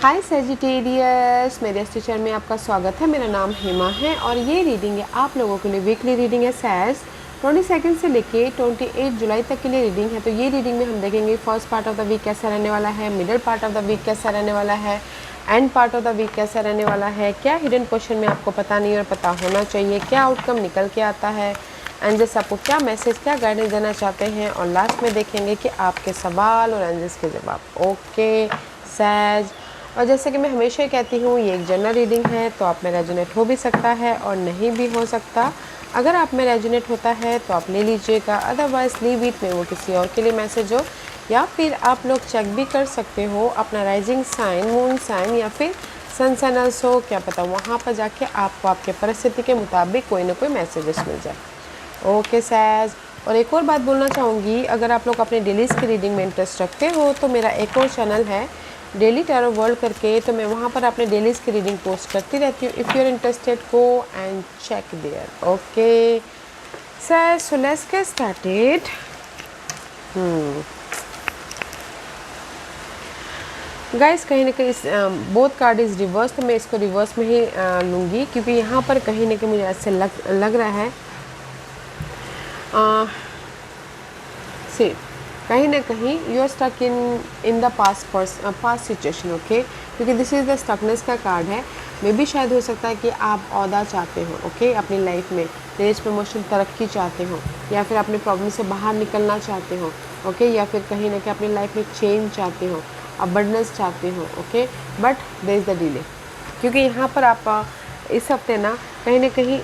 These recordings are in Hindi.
हाय सेजिटेरियस, मेरे इस टीचर में आपका स्वागत है। मेरा नाम हेमा है और ये रीडिंग है आप लोगों के लिए। वीकली रीडिंग है सैस 22 से लेके 28 जुलाई तक के लिए रीडिंग है। तो ये रीडिंग में हम देखेंगे first part of the week कैसा रहने वाला है, middle part of the week कैसा रहने वाला है, end part of the week कैसा रहने वाला है, क्या हिडन क्वेश्चन में आपको पता नहीं और पता होना चाहिए, क्या आउटकम निकल के आता है, एंजल्स आपको क्या मैसेज, क्या गाइडेंस देना चाहते हैं, और लास्ट में देखेंगे कि आपके सवाल और एंजल्स के जवाब। ओके सैज, और जैसे कि मैं हमेशा ही कहती हूँ ये एक जनरल रीडिंग है, तो आप में रेजोनेट हो भी सकता है और नहीं भी हो सकता। अगर आप में रेजोनेट होता है तो आप ले लीजिएगा, अदरवाइज लीव इट में वो किसी और के लिए मैसेज हो, या फिर आप लोग चेक भी कर सकते हो अपना राइजिंग साइन, मून साइन या फिर सन साइन ऑल्सो, क्या पता वहाँ पर जाके आपको आपके परिस्थिति के मुताबिक कोई ना कोई मैसेजेस मिल जाए। ओके सैज, और एक और बात बोलना चाहूँगी, अगर आप लोग अपने डेलीज़ की रीडिंग में इंटरेस्ट रखते हो तो मेरा एक और चैनल है डेली टैरो वर्ल्ड करके, तो मैं वहाँ पर अपने डेलीज़ की रीडिंग पोस्ट करती रहती हूँ। If you are interested go and check there. Okay sir, so let's get started. Guys, कहीं ना कहीं बोथ कार्ड इज़ रिवर्स, तो मैं इसको रिवर्स में ही लूँगी, क्योंकि यहाँ पर कहीं ना कहीं मुझे ऐसे लग रहा है से कहीं ना कहीं you are stuck in the past situation. Okay, क्योंकि दिस इज़ द स्टकनेस का कार्ड है। मे भी शायद हो सकता है कि आप ओहदा चाहते हो, ओके, अपनी लाइफ में रेस प्रमोशन तरक्की चाहते हो, या फिर अपने प्रॉब्लम से बाहर निकलना चाहते हो, ओके, या फिर कहीं ना कहीं अपनी लाइफ में चेंज चाहते हो, अबंडेंस चाहते हो, okay, but there is the delay. क्योंकि यहाँ पर आप इस हफ्ते ना कहीं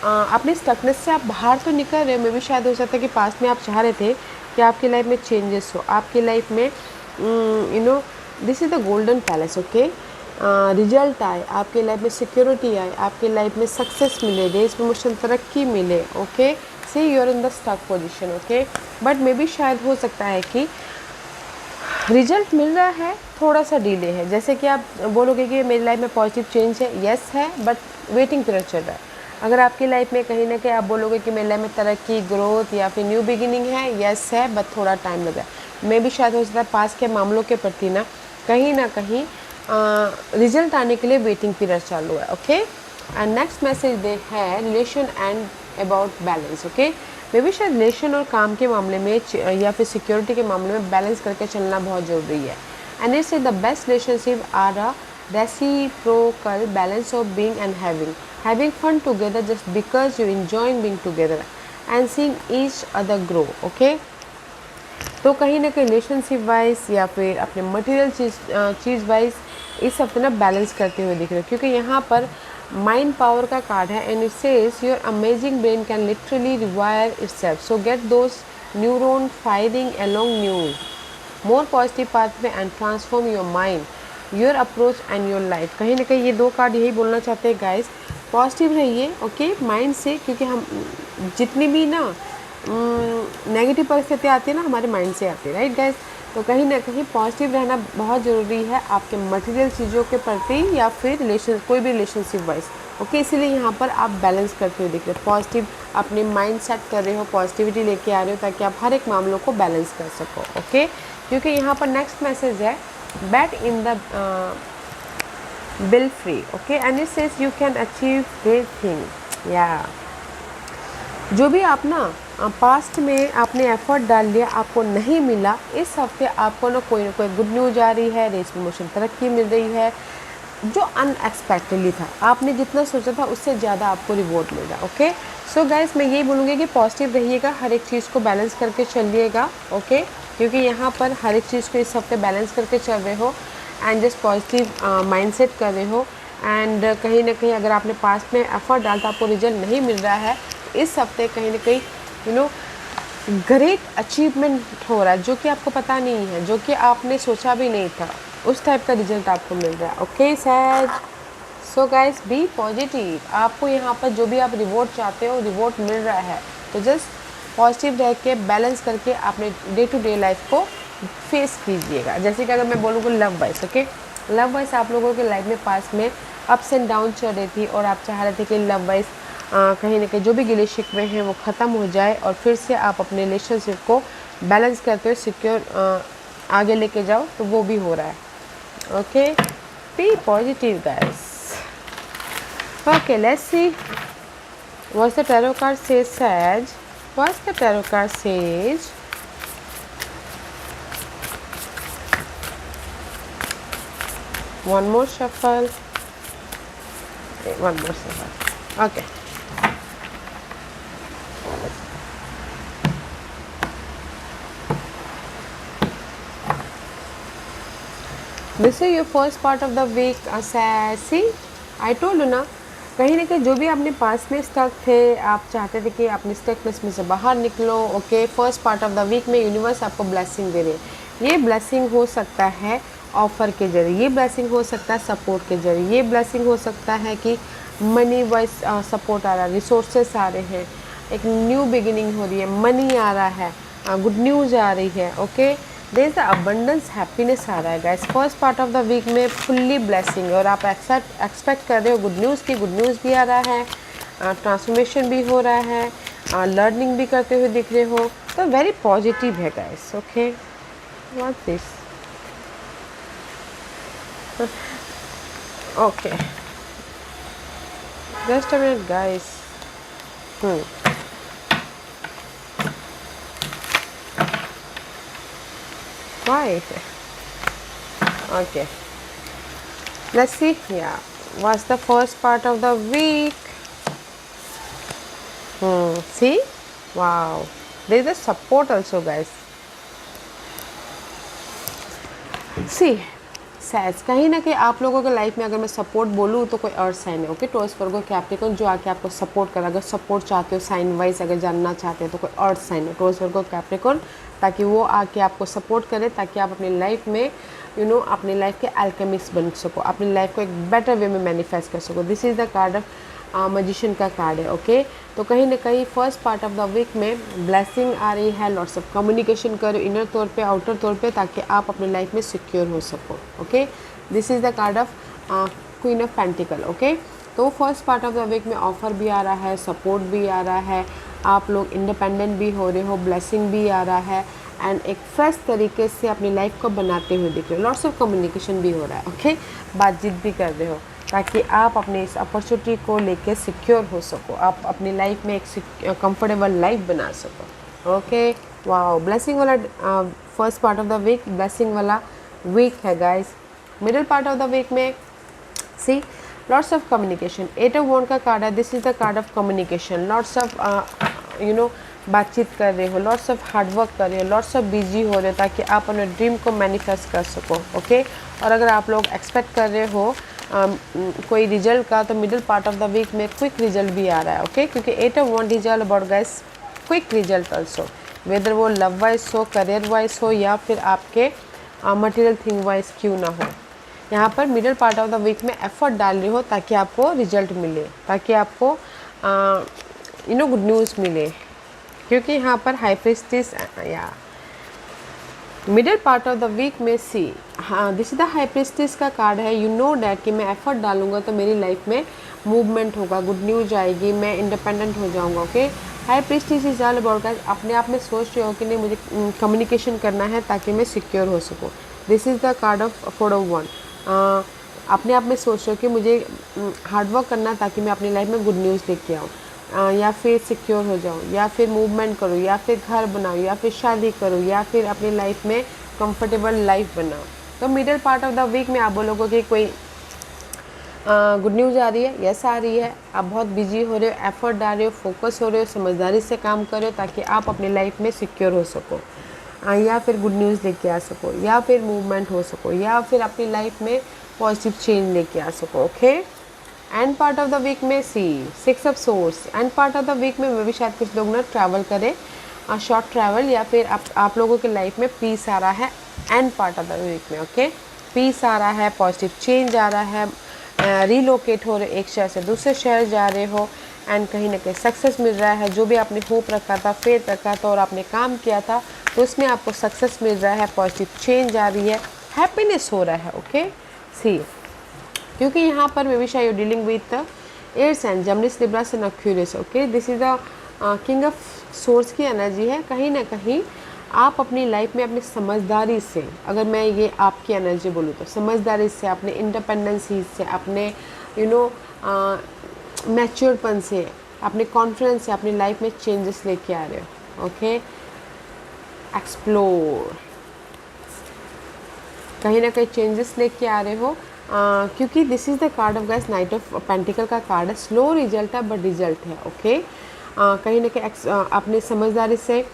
अपनी स्टकनेस से आप बाहर तो निकल रहे हो। मे भी शायद हो सकता है कि पास्ट में आप चाह रहे थे कि आपकी लाइफ में चेंजेस हो, आपकी लाइफ में this is the golden palace. Okay, result आए आपकी लाइफ में, सिक्योरिटी आए आपकी लाइफ में, सक्सेस मिले, रेस प्रमोशन तरक्की मिले। Okay, see you are in the stuck position. Okay, but मे भी शायद हो सकता है कि रिजल्ट मिल रहा है, थोड़ा सा डिले है। जैसे कि आप बोलोगे कि मेरी लाइफ में पॉजिटिव चेंज है, यस है, बट वेटिंग पीरियड चल रहा है। अगर आपकी लाइफ में कहीं ना कहीं आप बोलोगे कि मेरी लाइफ में तरक्की, ग्रोथ या फिर न्यू बिगिनिंग है, यस है, बट थोड़ा टाइम लगा। मैं भी शायद हो सकता है पास के मामलों के प्रति ना कहीं रिजल्ट आने के लिए वेटिंग पीरियड चालू है। ओके, एंड नेक्स्ट मैसेज दे है relation and about balance. Okay, मे भी शायद रिलेशन और काम के मामले में या फिर सिक्योरिटी के मामले में बैलेंस करके चलना बहुत ज़रूरी है। And it's the best relationship are a reciprocal balance of being and having fun together just because you're enjoying being together and seeing each other grow. Okay, तो कहीं ना कहीं रिलेशनशिप वाइज या फिर अपने मटेरियल चीज़ वाइज इस हफ्ते ना बैलेंस करते हुए दिख रहे हो, क्योंकि यहाँ पर माइंड पावर का कार्ड है and it says your amazing brain can literally rewire itself, so get those neuron firing along new more positive pathway and transform your mind, your approach and your life. कहीं ना कहीं ये दो कार्ड यही बोलना चाहते हैं गाइस, पॉजिटिव रहिए। ओके, माइंड से, क्योंकि हम जितनी भी ना नेगेटिव परिस्थिति आती है ना हमारे माइंड से आती है, राइट गाइस। तो कहीं ना कहीं पॉजिटिव रहना बहुत ज़रूरी है आपके मटेरियल चीज़ों के प्रति या फिर कोई भी रिलेशनशिप वाइज। ओके, इसीलिए यहाँ पर आप बैलेंस करते हुए दिख रहे हो, पॉजिटिव अपने माइंड सेट कर रहे हो, पॉजिटिविटी लेके आ रहे हो, ताकि आप हर एक मामलों को बैलेंस कर सको। ओके, क्योंकि यहाँ पर नेक्स्ट मैसेज है bet in the bill free. Okay, and it says you can achieve great things. Yeah, जो भी आप ना पास्ट में आपने एफर्ट डाल लिया आपको नहीं मिला, इस हफ्ते आपको ना कोई गुड न्यूज आ रही है, रेस प्रमोशन तरक्की मिल रही है, जो अनएक्सपेक्टेडली था, आपने जितना सोचा था उससे ज़्यादा आपको रिवॉर्ड मिल रहा है। ओके, सो गाइस, मैं यही बोलूँगी कि पॉजिटिव रहिएगा, हर एक चीज़ को बैलेंस करके चलिएगा। ओके, क्योंकि यहाँ पर हर एक चीज़ को इस हफ्ते बैलेंस करके चल रहे हो एंड जस्ट पॉजिटिव माइंडसेट कर रहे हो। एंड कहीं ना कहीं अगर आपने पास्ट में एफर्ट डाला था आपको रिजल्ट नहीं मिल रहा है, इस हफ्ते कहीं ना कहीं ग्रेट अचीवमेंट हो रहा है, जो कि आपको पता नहीं है, जो कि आपने सोचा भी नहीं था, उस टाइप का रिजल्ट आपको मिल रहा है। ओके सैज, सो गाइस बी पॉजिटिव, आपको यहाँ पर जो भी आप रिवॉर्ड चाहते हो रिवॉर्ड मिल रहा है, तो जस्ट पॉजिटिव रह के बैलेंस करके अपने डे टू डे लाइफ को फेस कीजिएगा। जैसे कि अगर मैं बोलूँगा love wise, okay, love wise आप लोगों के लाइफ में पास में अप्स एंड डाउन चल रही थी और आप चाह रहे थे कि लव वाइज कहीं ना कहीं जो भी गिले शिकवे हैं वो ख़त्म हो जाए और फिर से आप अपने रिलेशनशिप को बैलेंस करते हुए सिक्योर आगे लेके जाओ, तो वो भी हो रहा है। Okay, be positive, guys. Okay, let's see what the tarot card says. Sag, what the tarot card says? One more shuffle. One more shuffle. Okay. This is your first part of the week. See, I told you ना, कहीं ना कहीं जो भी आपने पास में स्टक थे, आप चाहते थे कि अपने स्टकनेस में से बाहर निकलो. Okay, first part of the week में यूनिवर्स आपको ब्लेसिंग दे रही है. ये ब्लेसिंग हो सकता है ऑफ़र के जरिए, ये ब्लेसिंग हो सकता है सपोर्ट के जरिए, ये ब्लेसिंग हो सकता है कि मनी वाइज सपोर्ट आ रहा है, रिसोर्सेस आ रहे हैं, एक न्यू बिगिनिंग हो रही है, मनी आ रहा है, गुड न्यूज़ आ रही है. Okay, there is the abundance, happiness आ रहा है guys. First part of the week में फुल्ली ब्लेसिंग है और आप एक्सपेक्ट कर रहे हो गुड न्यूज़ की. गुड न्यूज़ भी आ रहा है, ट्रांसफॉर्मेशन भी हो रहा है, लर्निंग भी करते हुए दिख रहे हो, तो वेरी पॉजिटिव है guys. Okay, what this. Okay, just a minute guys. Why? Okay, let's see. Yeah, what's the first part of the week? See, wow, there is a support also, guys. See, सैज कहीं ना कहीं आप लोगों के लाइफ में अगर मैं सपोर्ट बोलूँ तो कोई अर्थ साइन है. ओके, टॉरस वर्गो कैप्रिकॉर्न जो आके आपको सपोर्ट कर, अगर सपोर्ट चाहते हो साइन वाइज अगर जानना चाहते हो तो कोई अर्थ साइन है टॉरस वर्गो कैप्रिकॉर्न, ताकि वो आके आपको सपोर्ट करे, ताकि आप अपनी लाइफ में अपनी लाइफ के अल्केमिस्ट बन सको, अपनी लाइफ को एक बेटर वे में मैनिफेस्ट कर सको. This is the card of magician का कार्ड है. ओके, तो कहीं ना कहीं first part of the week में ब्लेसिंग आ रही है, लॉट्स ऑफ कम्युनिकेशन करो इनर तौर पे, आउटर तौर पे, ताकि आप अपनी लाइफ में सिक्योर हो सको. Okay, this is the card of queen of pentacles. Okay, तो first part of the week में ऑफर भी आ रहा है, सपोर्ट भी आ रहा है, आप लोग इंडिपेंडेंट भी हो रहे हो, ब्लेसिंग भी आ रहा है, एंड एक फ्रेश तरीके से अपनी लाइफ को बनाते हुए दिख रहे हो. लॉट्स ऑफ कम्युनिकेशन भी हो रहा है. ओके, बातचीत भी कर रहे हो, ताकि आप अपने इस अपॉर्चुनिटी को लेके सिक्योर हो सको, आप अपनी लाइफ में एक कंफर्टेबल लाइफ बना सको. ओके, वाओ, ब्लेसिंग वाला first part of the week, blessing वाला वीक है guys. Middle part of the week में see lots of communication. 8 of wand का कार्ड है. This is the card of communication. Lots of बातचीत कर रहे हो, लॉट्स ऑफ हार्डवर्क कर रहे हो, लॉट्स ऑफ बिजी हो रहे हो, ताकि आप अपने ड्रीम को मैनिफेस्ट कर सको. ओके, और अगर आप लोग एक्सपेक्ट कर रहे हो कोई रिजल्ट का, तो middle part of the week में क्विक रिजल्ट भी आ रहा है. ओके, क्योंकि 8 of wand is all about guys quick result also, whether वो लव वाइज हो, करियर वाइज हो, या फिर आपके मटेरियल थिंग वाइज क्यों ना हो. यहाँ पर middle part of the week में एफर्ट डाल रही हो ताकि आपको रिजल्ट मिले, ताकि आपको गुड न्यूज़ मिले, क्योंकि यहाँ पर हाई प्रीस्टिस या middle part of the week में सी, हाँ, this is the high priestess का कार्ड है. यू नो डैट कि मैं एफर्ट डालूंगा तो मेरी लाइफ में मूवमेंट होगा, गुड न्यूज आएगी, मैं इंडिपेंडेंट हो जाऊंगा. Okay, high priestess is all about guys अपने आप में सोच रहे हो कि नहीं मुझे कम्युनिकेशन करना है ताकि मैं सिक्योर हो सकूँ. This is the card of 4 of wand. अपने आप में सोच रहे हो कि मुझे हार्डवर्क करना है ताकि मैं अपनी लाइफ में गुड न्यूज़ लेके आऊँ, या फिर सिक्योर हो जाऊँ, या फिर मूवमेंट करूँ, या फिर घर बनाऊँ, या फिर शादी करूँ, या फिर अपनी लाइफ में कंफर्टेबल लाइफ बनाऊँ. तो middle part of the week में आप बोलोगे कि कोई गुड न्यूज़ आ रही है, यस आ रही है, आप बहुत बिजी हो रहे हो, एफर्ट डाल रहे हो, फोकस हो रहे हो, समझदारी से काम कर रहे हो, ताकि आप अपनी लाइफ में सिक्योर हो सको, या फिर गुड न्यूज़ लेके आ सको, या फिर मूवमेंट हो सको, या फिर अपनी लाइफ में पॉजिटिव चेंज लेके आ सको. Okay, end part of the week में see 6 of swords. End part of the week में भी शायद कुछ लोग ना ट्रैवल करें, शॉर्ट ट्रैवल, या फिर आप लोगों की लाइफ में पीस आ रहा है end part of the week में. ओके, पीस आ रहा है, पॉजिटिव चेंज आ रहा है, रीलोकेट हो रहे, एक शहर से दूसरे शहर जा रहे हो, एंड कहीं ना कहीं सक्सेस मिल रहा है. जो भी आपने होप रखा था, फेथ रखा था और आपने काम किया था, तो उसमें आपको सक्सेस मिल रहा है, पॉजिटिव चेंज आ रही है, हैप्पीनेस हो रहा है. ओके, सी, क्योंकि यहाँ पर मे बी शायद you dealing with air sign, Gemini, Libra and Aquarius. Okay, this is the king of swords की एनर्जी है. कहीं ना कहीं आप अपनी लाइफ में अपनी समझदारी से, अगर मैं ये आपकी एनर्जी बोलूँ तो समझदारी से, अपने इंडिपेंडेंसी से, अपने मैच्योरपन से, अपने कॉन्फिडेंस से अपनी लाइफ में चेंजेस लेके आ रहे हो। ओके, एक्सप्लोर, कहीं ना कहीं चेंजेस लेके आ रहे हो, क्योंकि this is the card of guys, night of pentacle का कार्ड है। स्लो रिजल्ट है बट रिजल्ट है। ओके, कहीं ना कहीं अपनी समझदारी से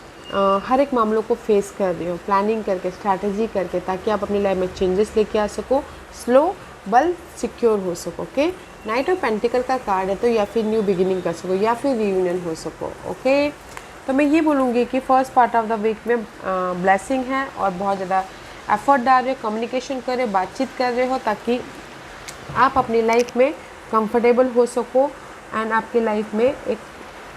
हर एक मामलों को फेस कर रहे हो, प्लानिंग करके, स्ट्रैटेजी करके, ताकि आप अपनी लाइफ में चेंजेस लेके आ सको, स्लो बल सिक्योर हो सको। ओके, नाइट ऑफ पेंटिकल का कार्ड है, तो या फिर न्यू बिगिनिंग कर सको या फिर रीयूनियन हो सको। ओके, तो मैं ये बोलूँगी कि first part of the week में ब्लेसिंग है और बहुत ज़्यादा एफर्ट डाल रहे हो, कम्युनिकेशन कर रहे हो, बातचीत कर रहे हो, ताकि आप अपनी लाइफ में कंफर्टेबल हो सको एंड आपकी लाइफ में एक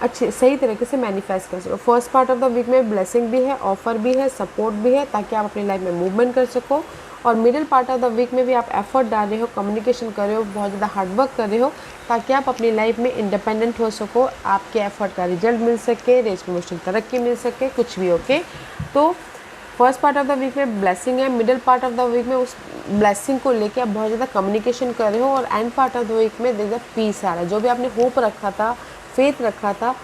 अच्छे सही तरीके से मैनिफेस्ट कर सको। First part of the week में ब्लेसिंग भी है, ऑफर भी है, सपोर्ट भी है, ताकि आप अपनी लाइफ में मूवमेंट कर सको। और middle part of the week में भी आप एफर्ट डाल रहे हो, कम्युनिकेशन कर रहे हो, बहुत ज़्यादा हार्डवर्क कर रहे हो, ताकि आप अपनी लाइफ में इंडिपेंडेंट हो सको, आपके एफर्ट का रिजल्ट मिल सके, रेस प्रमोशन तरक्की मिल सके, कुछ भी। ओके, तो first part of the week में ब्लेसिंग है, middle part of the week में उस ब्लेसिंग को लेके आप बहुत ज़्यादा कम्युनिकेशन कर रहे हो, और end part of the week में देखिए पीस आ रहा है। जो भी आपने होप रखा था, फेथ रखा था,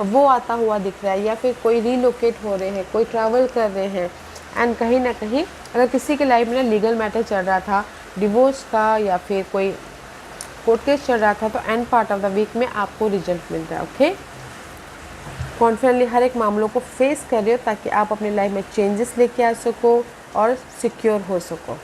वो आता हुआ दिख रहा है, या फिर कोई रीलोकेट हो रहे हैं, कोई ट्रैवल कर रहे हैं। एंड कहीं ना कहीं अगर किसी के लाइफ में लीगल मैटर चल रहा था, डिवोर्स का, या फिर कोई कोर्ट केस चल रहा था, तो end part of the week में आपको रिजल्ट मिल रहा है। ओके, कॉन्फिडेंटली हर एक मामलों को फेस कर रहे हो, ताकि आप अपनी लाइफ में चेंजेस लेके आ सको और सिक्योर हो सको।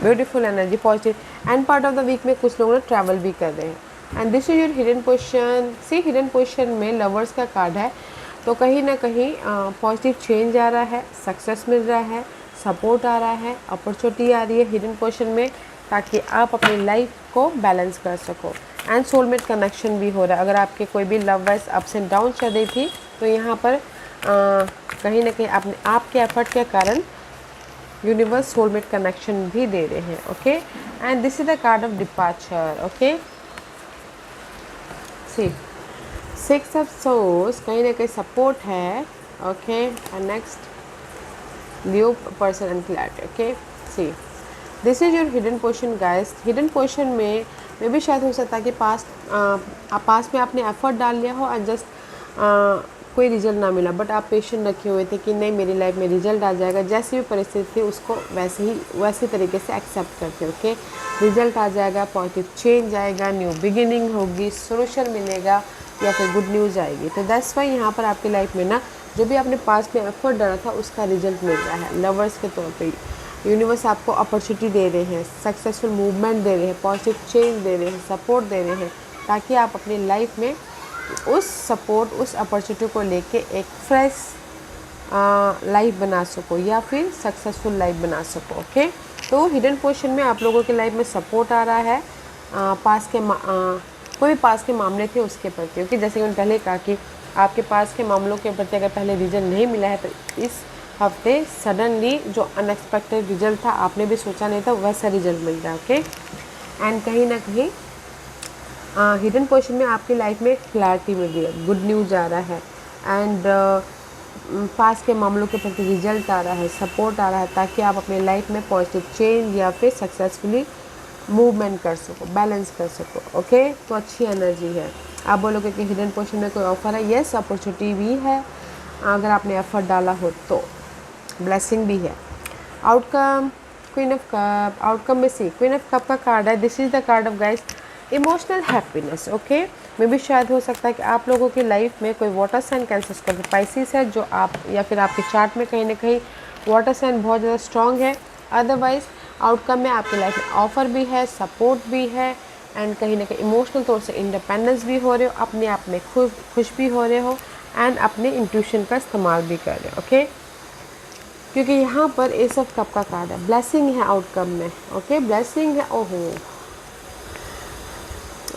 Beautiful energy, positive. End part of the week में कुछ लोग ना ट्रैवल भी कर रहे हैं। And this is your hidden position. See, hidden position में लवर्स का कार्ड है, तो कहीं ना कहीं पॉजिटिव चेंज आ रहा है, सक्सेस मिल रहा है, सपोर्ट आ रहा है, अपॉर्चुनिटी आ रही है हिडन पोजीशन में, ताकि आप अपनी लाइफ को बैलेंस कर सको। एंड सोलमेट कनेक्शन भी हो रहा है। अगर आपके कोई भी love wise ups and down चल रही थी, तो यहाँ पर कहीं ना कहीं आपके एफर्ट के कारण यूनिवर्स सोलमेट कनेक्शन भी दे रहे हैं। Okay, and this is the card of departure. Okay, see, six of swords कहीं ना कहीं सपोर्ट है। Okay, and next Leo person and clarity. Okay, see, this is your hidden position guys. Hidden position में भी शायद हो सकता है कि पास में आपने एफर्ट डाल लिया हो और जस्ट कोई रिजल्ट ना मिला, बट आप पेशेंट रखे हुए थे कि नहीं मेरी लाइफ में रिजल्ट आ जाएगा, जैसी भी परिस्थिति थी उसको वैसे तरीके से एक्सेप्ट करके। ओके, रिजल्ट आ जाएगा, पॉजिटिव चेंज आएगा, न्यू बिगिनिंग होगी, सोल्यूशन मिलेगा, या फिर गुड न्यूज़ आएगी। तो दैट्स वाई यहाँ पर आपकी लाइफ में ना जो भी आपने पास में एफर्ट डाला था उसका रिजल्ट मिल रहा है। लवर्स के तौर पे यूनिवर्स आपको अपॉर्चुनिटी दे रहे हैं, सक्सेसफुल मूवमेंट दे रहे हैं, पॉजिटिव चेंज दे रहे हैं, सपोर्ट दे रहे हैं, ताकि आप अपनी लाइफ में उस सपोर्ट, उस अपॉर्चुनिटी को लेके एक फ्रेश लाइफ बना सको, या फिर सक्सेसफुल लाइफ बना सको। ओके, तो हिडन पोजीशन में आप लोगों की लाइफ में सपोर्ट आ रहा है, कोई भी पास के मामले थे उसके प्रति। क्योंकि जैसे कि मैंने पहले कहा कि आपके पास के मामलों के प्रति अगर पहले रिजल्ट नहीं मिला है, तो इस हफ्ते सडनली जो अनएक्सपेक्टेड रिजल्ट था, आपने भी सोचा नहीं था, वैसा रिजल्ट मिल रहा है। ओके, एंड कहीं ना कहीं हिडन पोजीशन में आपकी लाइफ में क्लैरिटी मिल रही है, गुड न्यूज़ आ रहा है, एंड पास के मामलों के प्रति रिजल्ट आ रहा है, सपोर्ट आ रहा है, ताकि आप अपने लाइफ में पॉजिटिव चेंज या फिर सक्सेसफुली मूवमेंट कर सको, बैलेंस कर सको। ओके, तो अच्छी एनर्जी है। आप बोलोगे कि हिडन पोजीशन में कोई ऑफर है, येस, अपॉर्चुनिटी भी है, अगर आपने एफर्ट डाला हो तो ब्लेसिंग भी है। Outcome, queen of cup. Outcome में सी, क्वीन ऑफ कप का कार्ड है। This is the card of guys emotional happiness. Okay, में भी शायद हो सकता है कि आप लोगों की लाइफ में कोई water sign, Cancer, Scorpio, Pisces है, जो आप या फिर आपके चार्ट में कहीं ना कहीं वाटर साइन बहुत ज़्यादा स्ट्रॉन्ग है। अदरवाइज आउटकम में आपकी लाइफ में ऑफर भी है, सपोर्ट भी है, एंड कहीं ना कहीं इमोशनल तौर से इंडिपेंडेंस भी हो रहे हो, अपने आप में खुश भी हो रहे हो, एंड अपने इंट्यूशन का इस्तेमाल भी कर रहे हो। ओके, क्योंकि यहाँ पर एस ऑफ कप का कार्ड है, ब्लेसिंग है आउटकम में। ओके, ब्लेसिंग है, ओहो,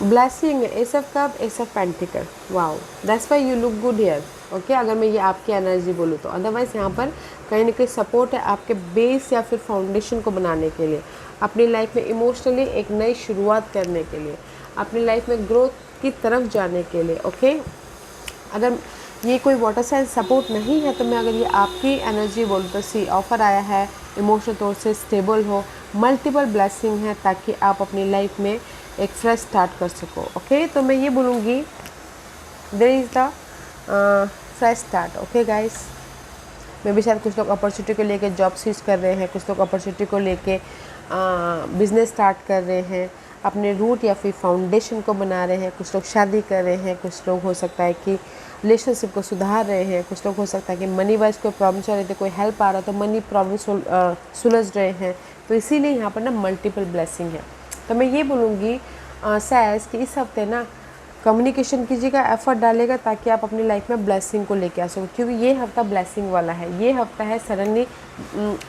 ब्लेसिंग है, S of cup, S of pentacle. Wow, that's why you look good here. Okay, अगर मैं ये आपकी एनर्जी बोलूँ तो। अदरवाइज़ यहाँ पर कहीं ना कहीं सपोर्ट है आपके बेस या फिर फाउंडेशन को बनाने के लिए, अपनी लाइफ में इमोशनली एक नई शुरुआत करने के लिए, अपनी लाइफ में ग्रोथ की तरफ जाने के लिए। ओके, अगर ये कोई वाटर साइन सपोर्ट नहीं है, तो मैं अगर ये आपकी एनर्जी बोलूँ तो सी ऑफ़र आया है, इमोशनल तौर से स्टेबल हो, मल्टीपल ब्लेसिंग है, ताकि आप अपनी लाइफ में एक फ्रेश स्टार्ट कर सको। ओके, तो मैं ये बोलूँगी there is the fresh start. Okay guys, मे भी शायद कुछ लोग अपॉर्चुनिटी को लेके जॉब स्विच कर रहे हैं, कुछ लोग अपॉर्चुनिटी को लेके बिजनेस स्टार्ट कर रहे हैं, अपने रूट या फिर फाउंडेशन को बना रहे हैं, कुछ लोग शादी कर रहे हैं, कुछ लोग हो सकता है कि रिलेशनशिप को सुधार रहे हैं, कुछ लोग हो सकता है कि मनी वाइज कोई प्रॉब्लम चल रही थी, कोई हेल्प आ रहा तो मनी प्रॉब्लम सुलझ रहे हैं। तो इसीलिए यहाँ पर ना मल्टीपल ब्लेसिंग है। तो मैं ये बोलूँगी सैज कि इस हफ्ते ना कम्युनिकेशन कीजिएगा, एफर्ट डालेगा, ताकि आप अपनी लाइफ में ब्लेसिंग को लेके आ सको, क्योंकि ये हफ्ता ब्लेसिंग वाला है। ये हफ्ता है सडनली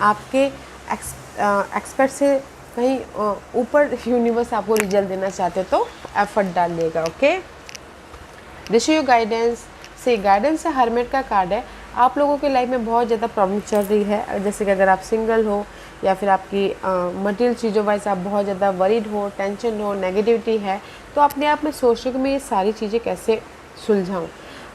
आपके एक्सपेक्ट से कहीं ऊपर यूनिवर्स आपको रिजल्ट देना चाहते हो तो एफर्ट डालिएगा। Okay, this is your guidance. से गाइडेंस है हरमेट का कार्ड है। आप लोगों के लाइफ में बहुत ज़्यादा प्रॉब्लम चल रही है, जैसे कि अगर आप सिंगल हो या फिर आपकी मटेरियल चीज़ों वाइज आप बहुत ज़्यादा वरीड हो, टेंशन हो, नेगेटिविटी है, तो अपने आप में सोच रहे कि मैं ये सारी चीज़ें कैसे सुलझाऊँ।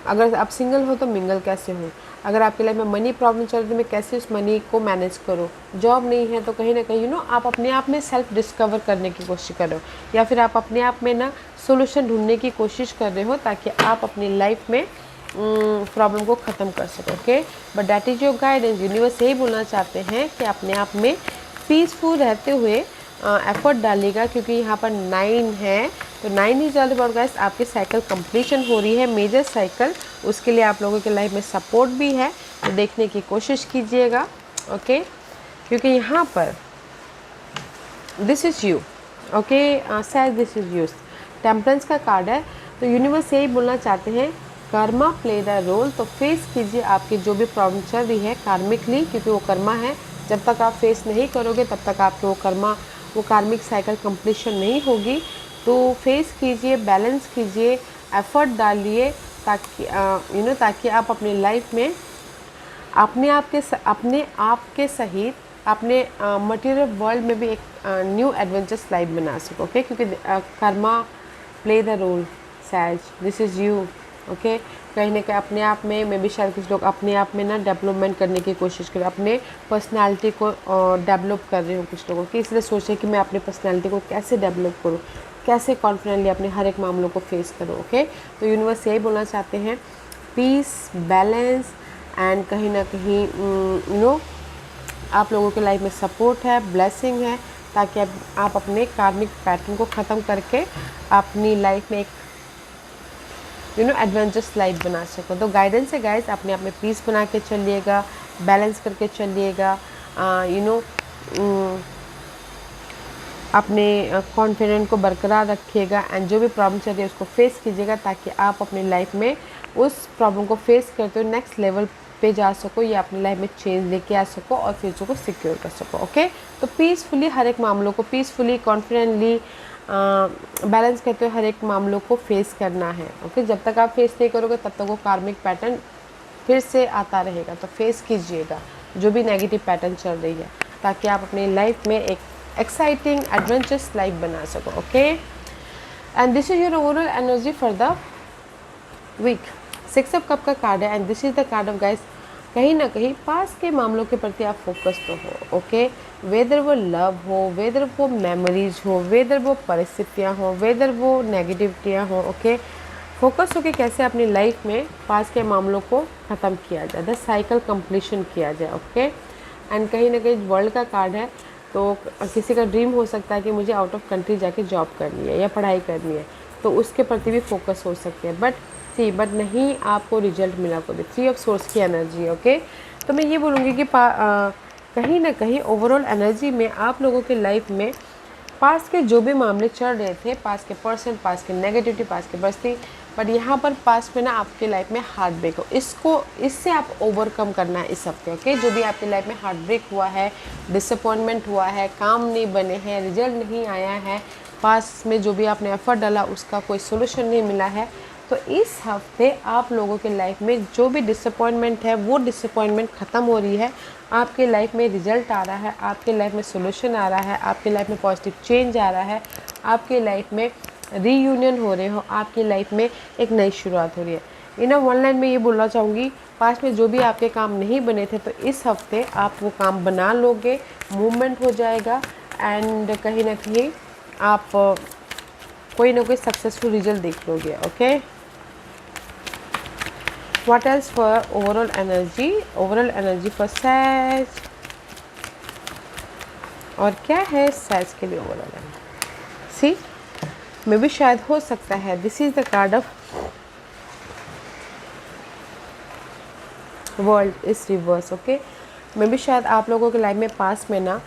अगर आप सिंगल हो तो मिंगल कैसे हो, अगर आपके लाइफ में मनी प्रॉब्लम चल रही है, मैं कैसे उस मनी को मैनेज करूँ। जॉब नहीं है तो कहीं ना कहीं आप अपने आप में सेल्फ डिस्कवर करने की कोशिश कर रहे हो, या फिर आप अपने आप में ना सोल्यूशन ढूंढने की कोशिश कर रहे हो, ताकि आप अपनी लाइफ में प्रॉब्लम को ख़त्म कर सको। Okay, but that is your guidance. Universe यही बोलना चाहते हैं कि अपने आप में पीसफुल रहते हुए एफर्ट डालेगा, क्योंकि यहाँ पर 9 है, तो 9 इज ऑल अबाउट गाइस आपकी साइकिल कंप्लीशन हो रही है, मेजर साइकिल। उसके लिए आप लोगों के लाइफ में सपोर्ट भी है, तो देखने की कोशिश कीजिएगा। ओके, क्योंकि यहाँ पर this is you. Okay says this is you, temperance का कार्ड है। तो यूनिवर्स यही बोलना चाहते हैं कर्मा प्ले द रोल। तो फेस कीजिए आपकी जो भी प्रॉब्लम चल रही है कार्मिकली, क्योंकि वो कर्मा है। जब तक आप फेस नहीं करोगे तब तक आपके वो कार्मिक साइकिल कंप्लीशन नहीं होगी। तो फेस कीजिए, बैलेंस कीजिए, एफर्ट डालिए, ताकि ताकि आप अपनी लाइफ में अपने आप के सहित अपने मटेरियल वर्ल्ड में भी एक न्यू एडवेंचरस लाइफ बना सको। ओके, क्योंकि karma play the role says, this is you. Okay, कहीं ना कहीं अपने आप में मे भी शायद कुछ लोग अपने आप में ना डेवलपमेंट करने की कोशिश करें, अपने पर्सनालिटी को डेवलप कर रहे हो कुछ लोगों की, इसलिए सोचें कि मैं अपनी पर्सनालिटी को कैसे डेवलप करूँ, कैसे कॉन्फिडेंटली अपने हर एक मामलों को फेस करूँ। ओके, तो यूनिवर्स यही बोलना चाहते हैं पीस, बैलेंस एंड कहीं ना कहीं आप लोगों के लाइफ में सपोर्ट है, ब्लेसिंग है, ताकि आप अपने कार्मिक पैटर्न को ख़त्म करके अपनी लाइफ में एक एडवेंचरस लाइफ बना सको। तो गाइडेंस है गाइस, अपने आप में पीस बना के चलिएगा, बैलेंस करके चलिएगा, अपने कॉन्फिडेंट को बरकरार रखिएगा, एंड जो भी प्रॉब्लम चल रही है उसको फेस कीजिएगा, ताकि आप अपनी लाइफ में उस प्रॉब्लम को फेस करते हुए नेक्स्ट लेवल पे जा सको, या अपनी लाइफ में चेंज लेके आ सको और फ्यूचर को सिक्योर कर सको। ओके, तो पीसफुली हर एक मामलों को पीसफुली कॉन्फिडेंटली बैलेंस करते हुए हर एक मामलों को फेस करना है। ओके, जब तक आप फेस नहीं करोगे तब तक वो कार्मिक पैटर्न फिर से आता रहेगा। तो फेस कीजिएगा जो भी नेगेटिव पैटर्न चल रही है, ताकि आप अपनी लाइफ में एक एक्साइटिंग एडवेंचरस लाइफ बना सको। Okay, and this is your overall energy for the week. 6 of cup का कार्ड है, and this is the card of guys, कहीं ना कहीं पास के मामलों के प्रति आप फोकस तो हो। ओके, वेदर वो लव हो, वेदर वो मेमोरीज हो, वेदर वो परिस्थितियाँ हो, वेदर वो नेगेटिविटियाँ हो। ओके, फोकस हो कि कैसे अपनी लाइफ में पास के मामलों को ख़त्म किया जाए, द साइकिल कंप्लीशन किया जाए। ओके, एंड कहीं ना कहीं वर्ल्ड का कार्ड है, तो किसी का ड्रीम हो सकता है कि मुझे आउट ऑफ कंट्री जाके जॉब करनी है या पढ़ाई करनी है, तो उसके प्रति भी फोकस हो सकते हैं, बट नहीं आपको रिजल्ट मिला को 3 ऑफ सोर्स की एनर्जी। ओके, तो मैं ये बोलूँगी कि कहीं ना कहीं ओवरऑल एनर्जी में आप लोगों के लाइफ में पास के जो भी मामले चल रहे थे, पास के पर्सन, पास के नेगेटिविटी, पास के बस्ती, बट यहाँ पर पास में ना आपके लाइफ में हार्ट ब्रेक हो, इससे आप ओवरकम करना है इस हफ्ते। ओके, जो भी आपकी लाइफ में हार्ट ब्रेक हुआ है, डिसअपॉइंटमेंट हुआ है, काम नहीं बने हैं, रिजल्ट नहीं आया है, पास में जो भी आपने एफर्ट डाला उसका कोई सोल्यूशन नहीं मिला है, तो इस हफ्ते आप लोगों के लाइफ में जो भी डिसअपॉइंटमेंट है वो डिसअपॉइंटमेंट ख़त्म हो रही है, आपके लाइफ में रिजल्ट आ रहा है, आपके लाइफ में सोल्यूशन आ रहा है, आपके लाइफ में पॉजिटिव चेंज आ रहा है, आपके लाइफ में रीयूनियन हो रहे हो, आपकी लाइफ में एक नई शुरुआत हो रही है। इन वन लाइन में ये बोलना चाहूँगी, पास्ट में जो भी आपके काम नहीं बने थे तो इस हफ्ते आप वो काम बना लोगे, मूवमेंट हो जाएगा एंड कहीं ना कहीं आप कोई ना कोई सक्सेसफुल रिजल्ट देख लोगे। Okay, what else for overall energy, overall energy for says, और क्या है सैज के लिए ओवरऑल एनर्जी। सी मे भी शायद हो सकता है this is the card of world is reverse. Okay, मे भी शायद आप लोगों के लाइफ में पास में ना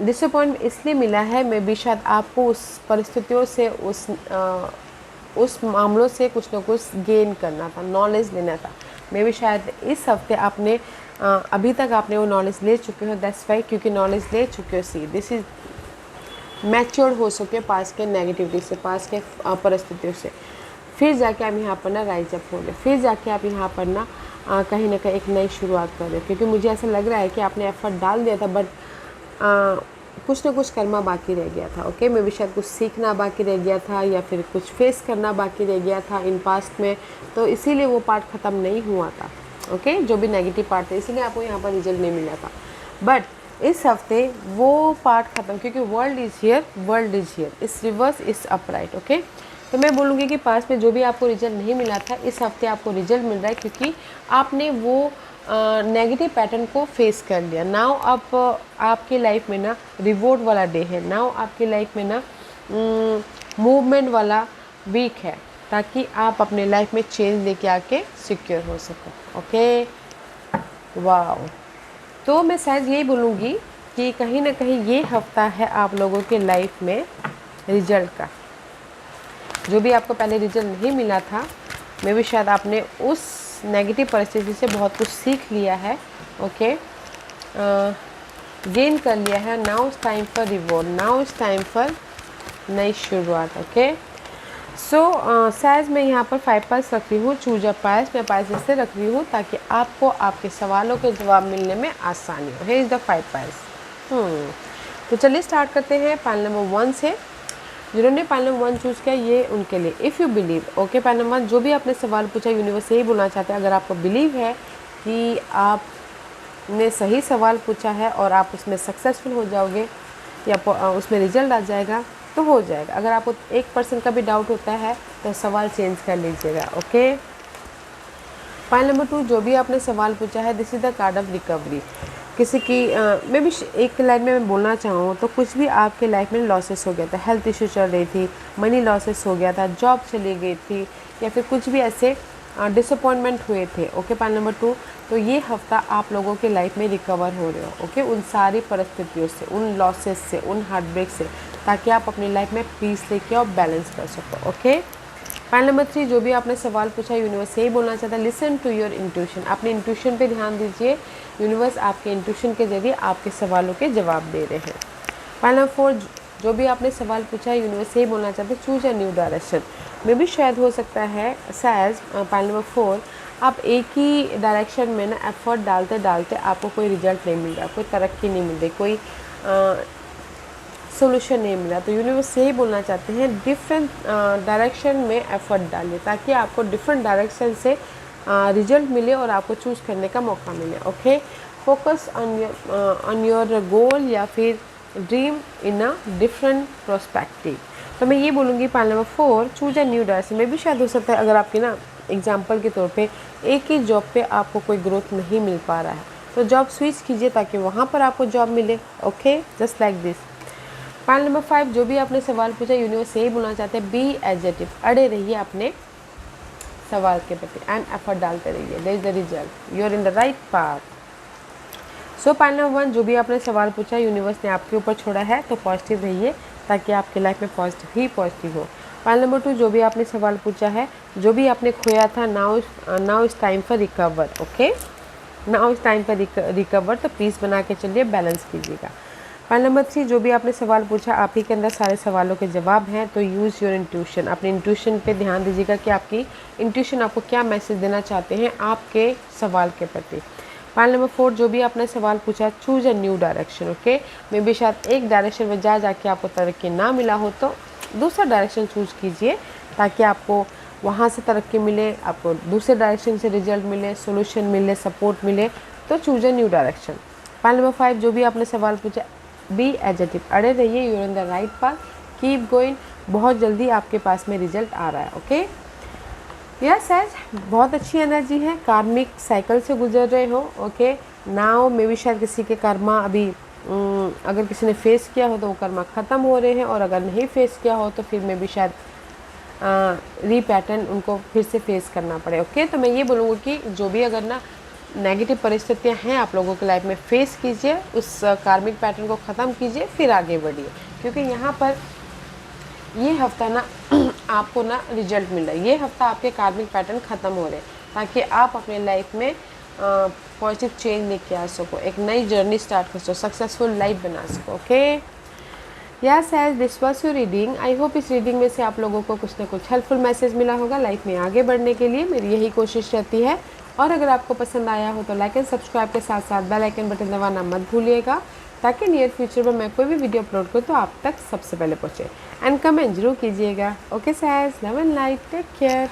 डिसअपॉइंट इसलिए मिला है, मे भी शायद आपको उस परिस्थितियों से उस मामलों से कुछ ना कुछ गेन करना था, नॉलेज लेना था। मे भी शायद इस हफ्ते आपने अभी तक आपने वो नॉलेज ले चुके हो, दैट्स वाई, क्योंकि नॉलेज ले चुके हो, सी दिस इज मैच्योर्ड हो सके पास के नेगेटिविटी से, पास के परिस्थितियों से, फिर जाके आप यहाँ पर ना राइज अप हो गए, फिर जाके आप यहाँ पर ना कहीं ना कहीं एक नई शुरुआत कर रहे हो। क्योंकि मुझे ऐसा लग रहा है कि आपने एफर्ट डाल दिया था बट कुछ ना कुछ करना बाकी रह गया था। ओके, मे भी शायद कुछ सीखना बाकी रह गया था या फिर कुछ फेस करना बाकी रह गया था इन पास्ट में, तो इसीलिए वो पार्ट ख़त्म नहीं हुआ था। ओके, जो भी नेगेटिव पार्ट था इसीलिए आपको यहाँ पर रिजल्ट नहीं मिला था। बट इस हफ्ते वो पार्ट ख़त्म, क्योंकि वर्ल्ड इज़ हियर, इस रिवर्स इस अपराइट। ओके, तो मैं बोलूँगी कि पास में जो भी आपको रिजल्ट नहीं मिला था इस हफ्ते आपको रिजल्ट मिल रहा है, क्योंकि आपने वो नेगेटिव पैटर्न को फेस कर लिया। नाउ अब आपकी लाइफ में ना रिवॉर्ड वाला डे है, नाउ आपकी लाइफ में ना मूवमेंट वाला वीक है, ताकि आप अपने लाइफ में चेंज लेके आके सिक्योर हो सको। ओके, वाह, तो मैं शायद यही बोलूँगी कि कहीं ना कहीं ये हफ्ता है आप लोगों के लाइफ में रिजल्ट का। जो भी आपको पहले रिजल्ट नहीं मिला था, मे भी शायद आपने उस नेगेटिव परिस्थिति से बहुत कुछ सीख लिया है। ओके, गेन कर लिया है। Now it's time for reward, now it's time for नई शुरुआत। ओके, सो सैज मैं यहाँ पर 5 पास रख रही हूँ, चूज अ पास, मैं पास इससे रख रही हूँ ताकि आपको आपके सवालों के जवाब मिलने में आसानी हो। हियर इज़ द 5 पास। तो चलिए स्टार्ट करते हैं पाइल नंबर 1 से। जिन्होंने पाइल नंबर 1 चूज़ किया ये उनके लिए, if you believe. Okay, pile number 1 जो भी आपने सवाल पूछा यूनिवर्स यही बोलना चाहते हैं, अगर आपको बिलीव है कि आपने सही सवाल पूछा है और आप उसमें सक्सेसफुल हो जाओगे या उसमें रिजल्ट आ जाएगा तो हो जाएगा। अगर आपको 1% का भी डाउट होता है तो सवाल चेंज कर लीजिएगा। ओके, पाइल नंबर 2 जो भी आपने सवाल पूछा है, this is the card of recovery. किसी की मैं भी एक लाइन में मैं बोलना चाहूँ तो कुछ भी आपके लाइफ में लॉसेस हो गया था, हेल्थ इशू चल रही थी, मनी लॉसेस हो गया था, जॉब चली गई थी या फिर कुछ भी ऐसे डिसअपॉइंटमेंट हुए थे। ओके, पाइल नंबर 2, तो ये हफ्ता आप लोगों के लाइफ में रिकवर हो रहे हो। ओके, उन सारी परिस्थितियों से, उन लॉसेस से, उन हार्ट ब्रेक से, ताकि आप अपनी लाइफ में पीस लेके और बैलेंस कर सको। ओके, पाइल नंबर 3 जो भी आपने सवाल पूछा यूनिवर्स यही बोलना चाहता है, लिसन टू योर इंट्यूशन। अपने इंट्यूशन पे ध्यान दीजिए, यूनिवर्स आपके इंट्यूशन के जरिए आपके सवालों के जवाब दे रहे हैं। पाइल नंबर 4 जो भी आपने सवाल पूछा यूनिवर्स यही बोलना चाहते हैं, चूज अ न्यू डायरेक्शन। में भी शायद हो सकता है सैज पाइल नंबर 4 आप एक ही डायरेक्शन में ना एफर्ट डालते डालते आपको कोई रिजल्ट नहीं मिल रहा, कोई तरक्की नहीं मिल रही, कोई सोल्यूशन नहीं मिला, तो यूनिवर्स यही बोलना चाहते हैं डिफरेंट डायरेक्शन में एफर्ट डालिए ताकि आपको डिफरेंट डायरेक्शन से रिजल्ट मिले और आपको चूज़ करने का मौका मिले। Okay, focus on your goal या फिर dream in a different prospective. तो मैं ये बोलूँगी pile number 4 choose a new direction. में भी शायद हो सकता है अगर आपकी ना एग्जाम्पल के तौर पे एक ही जॉब पे आपको कोई ग्रोथ नहीं मिल पा रहा है तो जॉब स्विच कीजिए ताकि वहाँ पर आपको जॉब मिले। Okay, just like this. Pile number 5 जो भी आपने सवाल पूछा यूनिवर्स यही बोलना चाहते हैं, बी एडजेक्टिव, अड़े रहिए अपने सवाल के प्रति एंड एफर्ट डालते रहिए, there is the result, you are in the right path. So pile number 1 जो भी आपने सवाल पूछा यूनिवर्स ने आपके ऊपर छोड़ा है तो पॉजिटिव रहिए ताकि आपकी लाइफ में पॉजिटिव ही पॉजिटिव हो। पाइल नंबर 2 जो भी आपने सवाल पूछा है, जो भी आपने खोया था, now is time for recover. Okay, now is time for recover, तो प्लीज़ बना के चलिए, बैलेंस कीजिएगा। पाइल नंबर 3 जो भी आपने सवाल पूछा आप ही के अंदर सारे सवालों के जवाब हैं, तो यूज़ योर इंट्यूशन, अपने इंट्यूशन पे ध्यान दीजिएगा कि आपकी इंट्यूशन आपको क्या मैसेज देना चाहते हैं आपके सवाल के प्रति। पाइल नंबर 4 जो भी आपने सवाल पूछा, choose a new direction. Okay, मैं भी शायद एक डायरेक्शन में जाके आपको तरक्की ना मिला हो तो दूसरा डायरेक्शन चूज कीजिए ताकि आपको वहाँ से तरक्की मिले, आपको दूसरे डायरेक्शन से रिजल्ट मिले, सोल्यूशन मिले, सपोर्ट मिले, तो choose a new direction. Point number 5, जो भी आपने सवाल पूछा, बी एजेटिव, अड़े रहिए, you are in the right path, keep going, बहुत जल्दी आपके पास में रिजल्ट आ रहा है। ओके, यस एज बहुत अच्छी एनर्जी है, कार्मिक साइकिल से गुजर रहे हो। ओके, नाउ मे भी शायद किसी के कर्मा अभी अगर किसी ने फेस किया हो तो वो कर्मा ख़त्म हो रहे हैं, और अगर नहीं फेस किया हो तो फिर मे भी शायद रीपैटर्न उनको फिर से फेस करना पड़े। ओके, तो मैं ये बोलूँगी कि जो भी अगर ना नेगेटिव परिस्थितियाँ हैं आप लोगों की लाइफ में, फेस कीजिए, उस कार्मिक पैटर्न को ख़त्म कीजिए, फिर आगे बढ़िए, क्योंकि यहाँ पर ये हफ्ता ना आपको ना रिजल्ट मिल रहा है, ये हफ्ता आपके कार्मिक पैटर्न ख़त्म हो रहे हैं, ताकि आप अपने लाइफ में पॉजिटिव चेंज लेके आ सको, एक नई जर्नी स्टार्ट कर सको, सक्सेसफुल लाइफ बना सको। Okay, yes as this was your reading. I hope इस रीडिंग में से आप लोगों को कुछ ना कुछ हेल्पफुल मैसेज मिला होगा लाइफ में आगे बढ़ने के लिए, मेरी यही कोशिश रहती है। और अगर आपको पसंद आया हो तो लाइक एंड सब्सक्राइब के साथ साथ बेल आइकन बटन दबाना मत भूलिएगा, ताकि नियर फ्यूचर में मैं कोई भी वीडियो अपलोड करूँ तो आप तक सबसे पहले पहुँचे। एंड कमेंट जरूर कीजिएगा। Okay says, love and light, take care.